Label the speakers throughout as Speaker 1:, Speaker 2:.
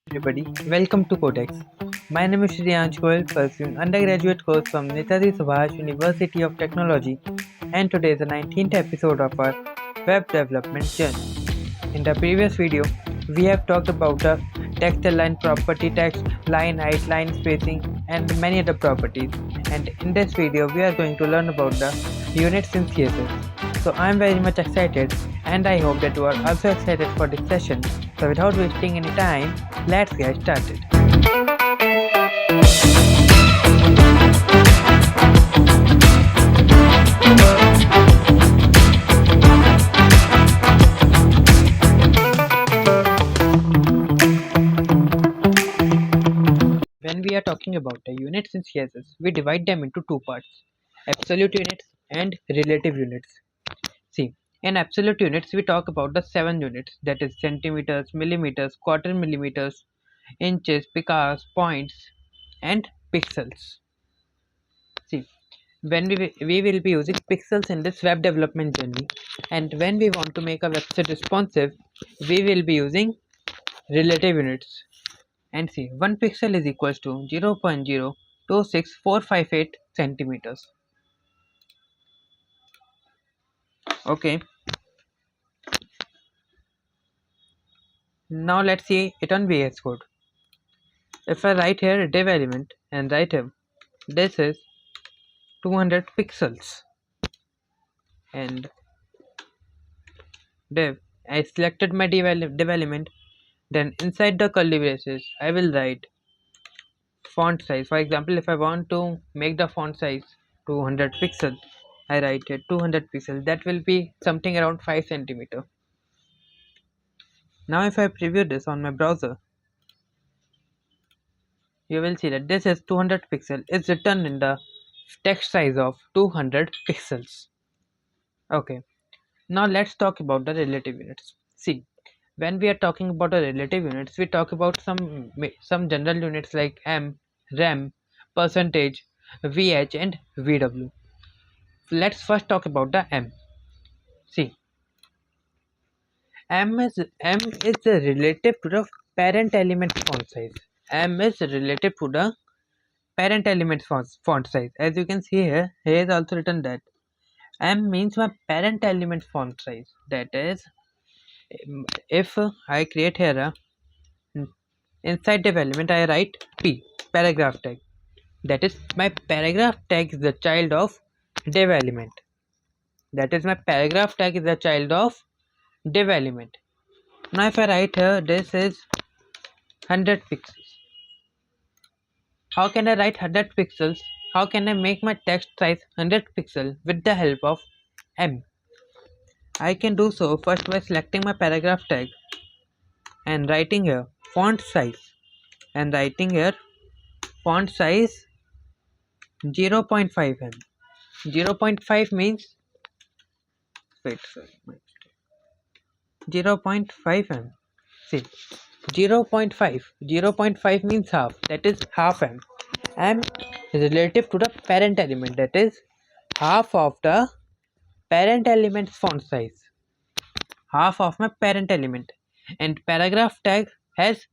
Speaker 1: everybody, welcome to Codex. My name is Shriyansh Goel, pursuing undergraduate course from Netaji Subhash University of Technology, and today is the 19th episode of our web development journey. In the previous video, we have talked about the text align property, text line height, line spacing, and many other properties. And in this video, we are going to learn about the units in CSS. So I am very much excited, and I hope that you are also excited for this session. So without wasting any time, let's get started. When we are talking about the units in CSS, we divide them into two parts: absolute units and relative units. See, in absolute units, we talk about the 7 units, that is centimeters, millimeters, quarter millimeters, inches, pikas, points, and pixels. See, we will be using pixels in this web development journey, and when we want to make a website responsive, we will be using relative units. And see, 1 pixel is equals to 0.026458 centimeters. Okay, now let's see it on VS Code. If I write here a div element and write here, this is 200 pixels, and div, I selected my div element, then inside the curly braces I will write font size. For example, if I want to make the font size 200 pixels, I write here 200 pixels, that will be something around 5 centimeter. Now if I preview this on my browser, you will see that this is 200 pixel is written in the text size of 200 pixels. Okay, now let's talk about the relative units. See, when we are talking about the relative units, we talk about some general units like m, rem, percentage, vh, and vw. Let's first talk about the m. See, m is the relative to the parent element font size. M is relative to the parent element font size. As you can see here is also written that m means my parent element font size. That is, if I create here a inside div element, I write p, paragraph tag. That is, my paragraph tag is the child of div element. That is, my paragraph tag is the child of div element. Now if I write here, this is 100 pixels. How can I write 100 pixels? How can I make my text size 100 pixels with the help of m? I can do so first by selecting my paragraph tag and writing here font size, and writing here font size 0.5 m. 0.5 means, wait, sorry, 0.5 m. See, 0.5 means half, that is half m. M is relative to the parent element, that is half of the parent element's font size, half of my parent element. And paragraph tag has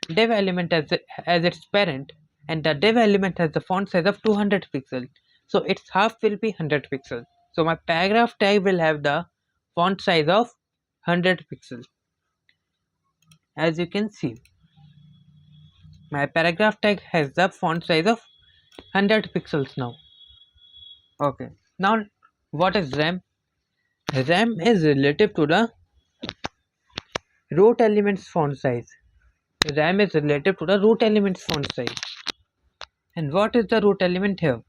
Speaker 1: div element as its parent, and the div element has the font size of 200 pixels, so its half will be 100 pixels. So my paragraph tag will have the font size of 100 pixels. As you can see, my paragraph tag has the font size of 100 pixels now. Okay, now what is rem? Rem is relative to the root element's font size. Rem is relative to the root element's font size. And what is the root element here?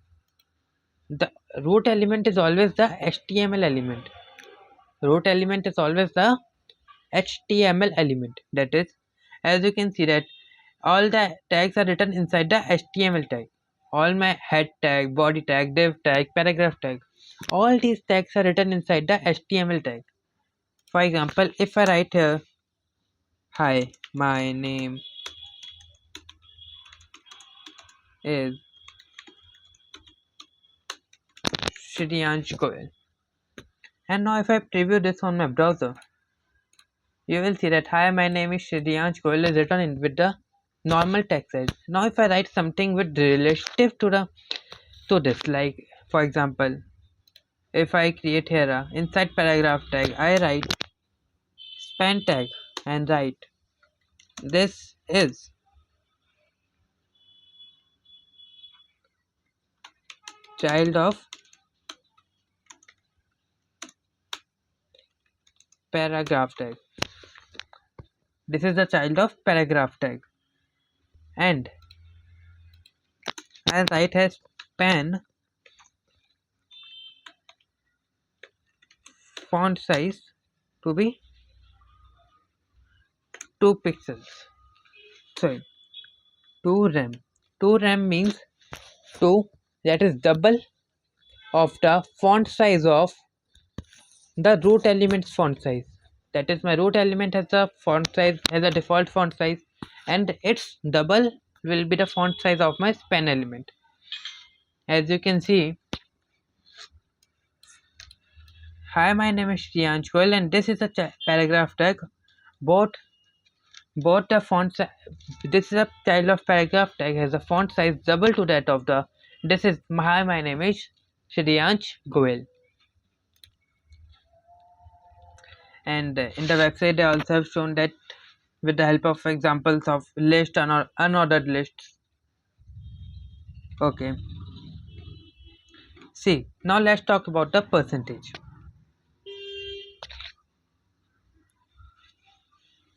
Speaker 1: The root element is always the HTML element. Root element is always the HTML element. That is, as you can see that all the tags are written inside the HTML tag. All my head tag, body tag, div tag, paragraph tag, all these tags are written inside the HTML tag. For example, if I write here, hi, my name is Shriyansh Goel. And now if I preview this on my browser, you will see that hi, my name is Shriyansh Goel is written in with the normal text size. Now if I write something with relative to this, like for example, if I create here inside paragraph tag, I write span tag and write this is child of paragraph tag. This is the child of paragraph tag, and I write as span font size to be 2 pixels. Sorry, 2 rem. 2 rem means 2, that is double of the font size of the root element's font size. That is, my root element has a font size, has a default font size, and its double will be the font size of my span element. As you can see, hi, my name is Shriyansh Goel and this is a paragraph tag. Both the font this is a child of paragraph tag, has a font size double to that of the this is hi, my name is Shriyansh Goel. And in the website they also have shown that with the help of examples of list and unordered lists. Okay, see, now let's talk about the percentage.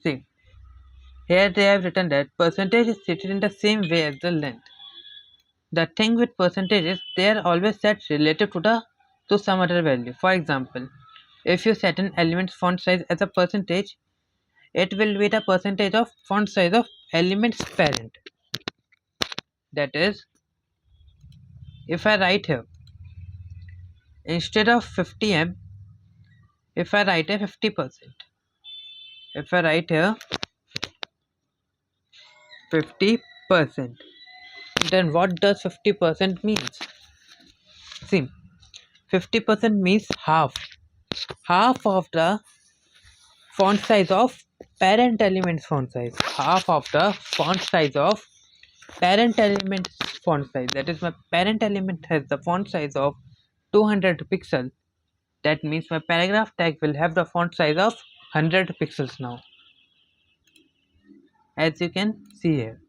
Speaker 1: See, here they have written that percentage is treated in the same way as the length. The thing with percentage is they are always set relative to some other value. For example, if you set an element's font size as a percentage, it will be the percentage of font size of element's parent. That is, if I write here, instead of 50m, if I write a 50%, if I write here 50%, then what does 50% means? See, 50% means half of the font size of parent element's font size, half of the font size of parent element's font size. That is, my parent element has the font size of 200 pixels. That means my paragraph tag will have the font size of 100 pixels now. As you can see here,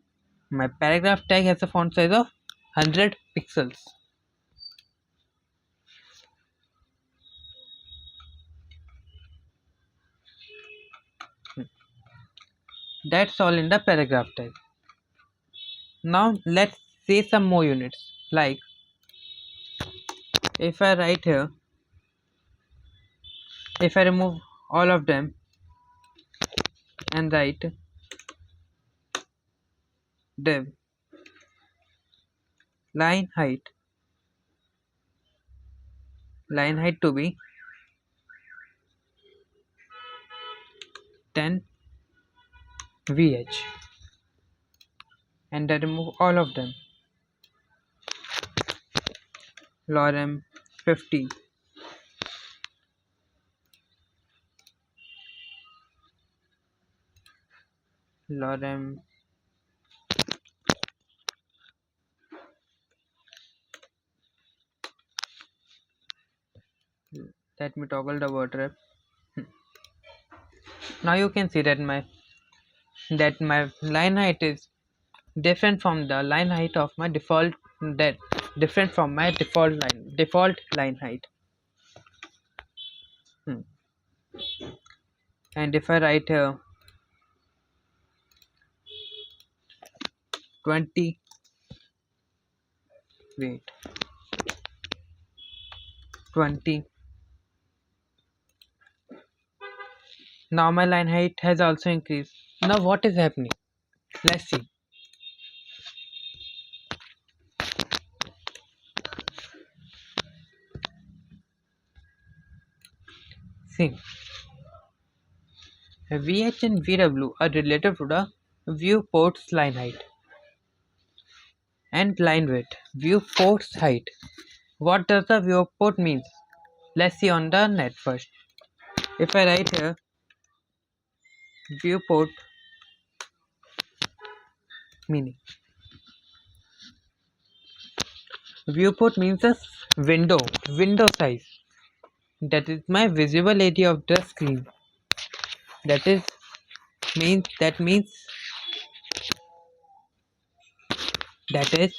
Speaker 1: my paragraph tag has a font size of 100 pixels. That's all in the paragraph tag. Now let's say some more units, like if I write here, if I remove all of them and write div line height to be 10 VH, and I remove all of them, lorem 50, lorem let me toggle the word wrap. Now you can see that my line height is different from the line height of my default, that different from my default line height. And if I write here 20, wait, 20, now my line height has also increased. Now what is happening? Let's see. See, VH and VW are related to the viewport's line height and line width. Viewport's height. What does the viewport means? Let's see on the net first. If I write here viewport meaning. Viewport means a window size. That is my visible area of the screen. That means that is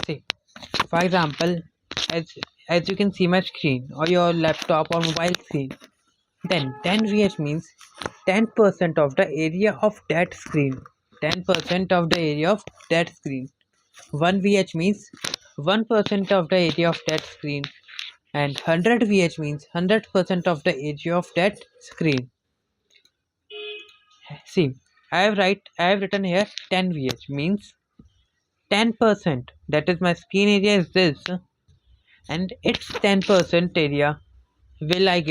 Speaker 1: see, for example, as as you can see my screen or your laptop or mobile screen, then 10 vh means 10% of the area of that screen. 10% of the area of that screen. 1 vh means 1% of the area of that screen, and 100 vh means 100% of the area of that screen. See, I have written here 10 vh means 10%, that is my screen area is this, and its 10% area will I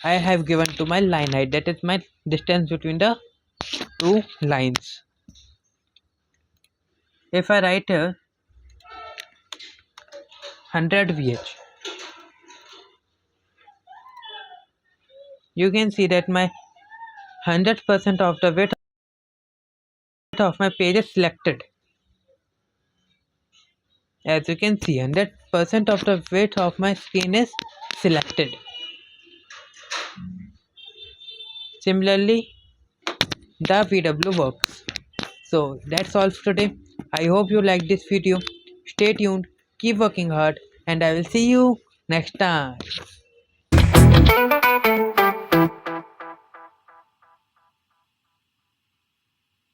Speaker 1: have given to my line height, that is my distance between the two lines. If I write here 100 vh, you can see that my 100% of the width of my page is selected. As you can see, 100% of the width of my screen is selected. Similarly, the VW works. So that's all for today. I hope you like this video. Stay tuned, keep working hard, and I will see you next time.